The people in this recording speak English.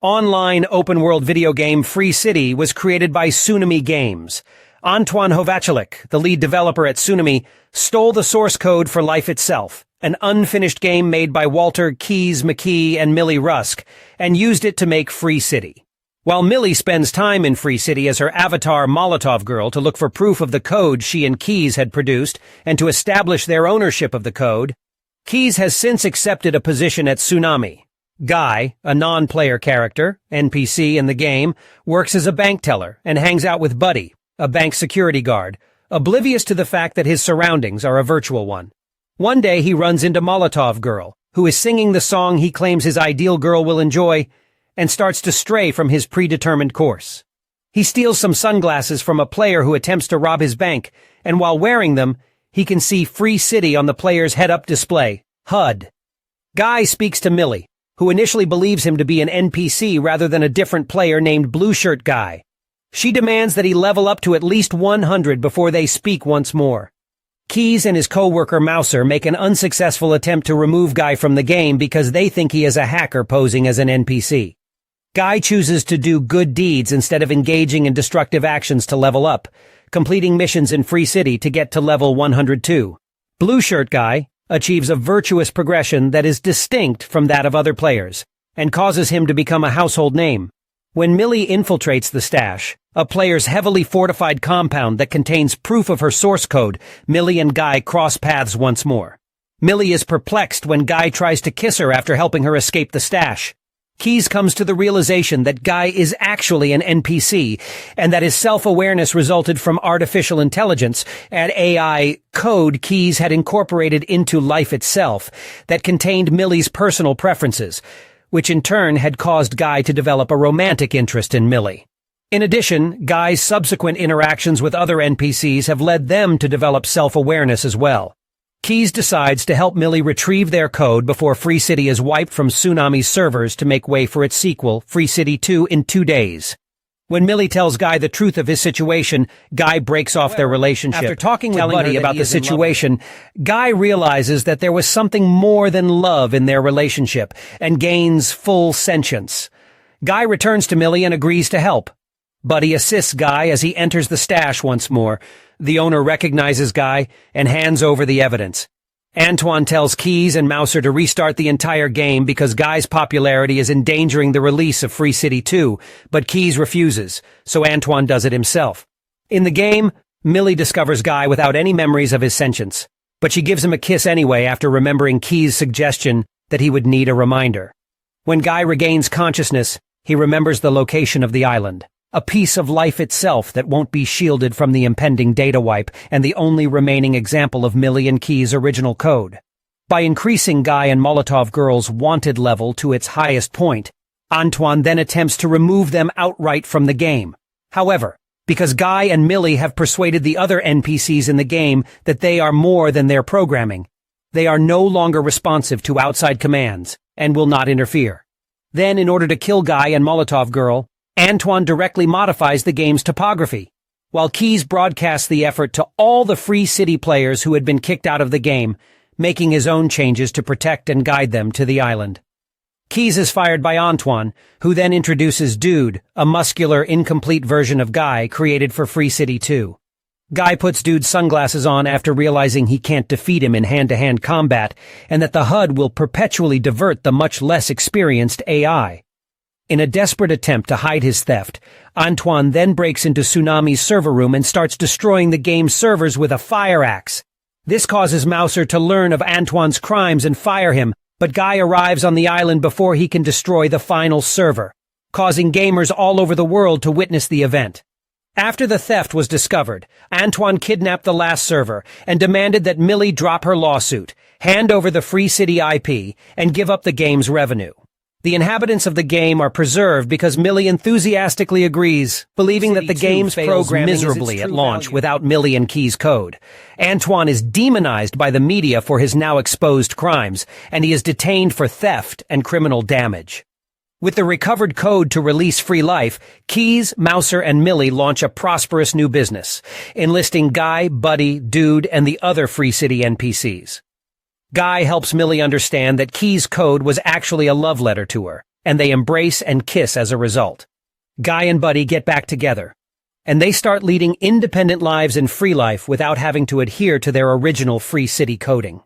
Online open-world video game Free City was created by Tsunami Games. Antoine Hovacek, the lead developer at Tsunami, stole the source code for Life Itself, an unfinished game made by Walter Keys McKee and Millie Rusk, and used it to make Free City. While Millie spends time in Free City as her avatar Molotov Girl to look for proof of the code she and Keys had produced and to establish their ownership of the code, Keys has since accepted a position at Tsunami. Guy, a non-player character, NPC in the game, works as a bank teller and hangs out with Buddy, a bank security guard, oblivious to the fact that his surroundings are a virtual one. One day he runs into Molotov Girl, who is singing the song he claims his ideal girl will enjoy, and starts to stray from his predetermined course. He steals some sunglasses from a player who attempts to rob his bank, and while wearing them, he can see Free City on the player's head-up display, HUD. Guy speaks to Millie, who initially believes him to be an NPC rather than a different player named Blue Shirt Guy. She demands that he level up to at least 100 before they speak once more. Keys and his co-worker Mouser make an unsuccessful attempt to remove Guy from the game because they think he is a hacker posing as an NPC. Guy chooses to do good deeds instead of engaging in destructive actions to level up, completing missions in Free City to get to level 102. Blue Shirt Guy achieves a virtuous progression that is distinct from that of other players, and causes him to become a household name. When Millie infiltrates the stash, a player's heavily fortified compound that contains proof of her source code, Millie and Guy cross paths once more. Millie is perplexed when Guy tries to kiss her after helping her escape the stash. Keys comes to the realization that Guy is actually an NPC, and that his self-awareness resulted from artificial intelligence, an AI code Keys had incorporated into Life Itself that contained Millie's personal preferences, which in turn had caused Guy to develop a romantic interest in Millie. In addition, Guy's subsequent interactions with other NPCs have led them to develop self-awareness as well. Keys decides to help Millie retrieve their code before Free City is wiped from Tsunami's servers to make way for its sequel, Free City 2, in 2 days. When Millie tells Guy the truth of his situation, Guy breaks off their relationship. After talking with Buddy about the situation, Guy realizes that there was something more than love in their relationship and gains full sentience. Guy returns to Millie and agrees to help. Buddy assists Guy as he enters the stash once more. The owner recognizes Guy and hands over the evidence. Antoine tells Keys and Mouser to restart the entire game because Guy's popularity is endangering the release of Free City 2, but Keys refuses, so Antoine does it himself. In the game, Millie discovers Guy without any memories of his sentience, but she gives him a kiss anyway after remembering Keys' suggestion that he would need a reminder. When Guy regains consciousness, he remembers the location of the island. A piece of Life Itself that won't be shielded from the impending data wipe and the only remaining example of Millie and Keys' original code. By increasing Guy and Molotov Girl's wanted level to its highest point, Antoine then attempts to remove them outright from the game. However, because Guy and Millie have persuaded the other NPCs in the game that they are more than their programming, they are no longer responsive to outside commands and will not interfere. Then, in order to kill Guy and Molotov Girl, Antoine directly modifies the game's topography, while Keys broadcasts the effort to all the Free City players who had been kicked out of the game, making his own changes to protect and guide them to the island. Keys is fired by Antoine, who then introduces Dude, a muscular, incomplete version of Guy created for Free City 2. Guy puts Dude's sunglasses on after realizing he can't defeat him in hand-to-hand combat, and that the HUD will perpetually divert the much less experienced AI. In a desperate attempt to hide his theft, Antoine then breaks into Tsunami's server room and starts destroying the game's servers with a fire axe. This causes Mouser to learn of Antoine's crimes and fire him, but Guy arrives on the island before he can destroy the final server, causing gamers all over the world to witness the event. After the theft was discovered, Antoine kidnapped the last server and demanded that Millie drop her lawsuit, hand over the Free City IP, and give up the game's revenue. The inhabitants of the game are preserved because Millie enthusiastically agrees, believing that the game's programming miserably at launch without Millie and Keys' code. Antoine is demonized by the media for his now exposed crimes, and he is detained for theft and criminal damage. With the recovered code to release Free Life, Keys, Mouser, and Millie launch a prosperous new business, enlisting Guy, Buddy, Dude, and the other Free City NPCs. Guy helps Millie understand that Keys' code was actually a love letter to her, and they embrace and kiss as a result. Guy and Buddy get back together, and they start leading independent lives in Free Life without having to adhere to their original Free City coding.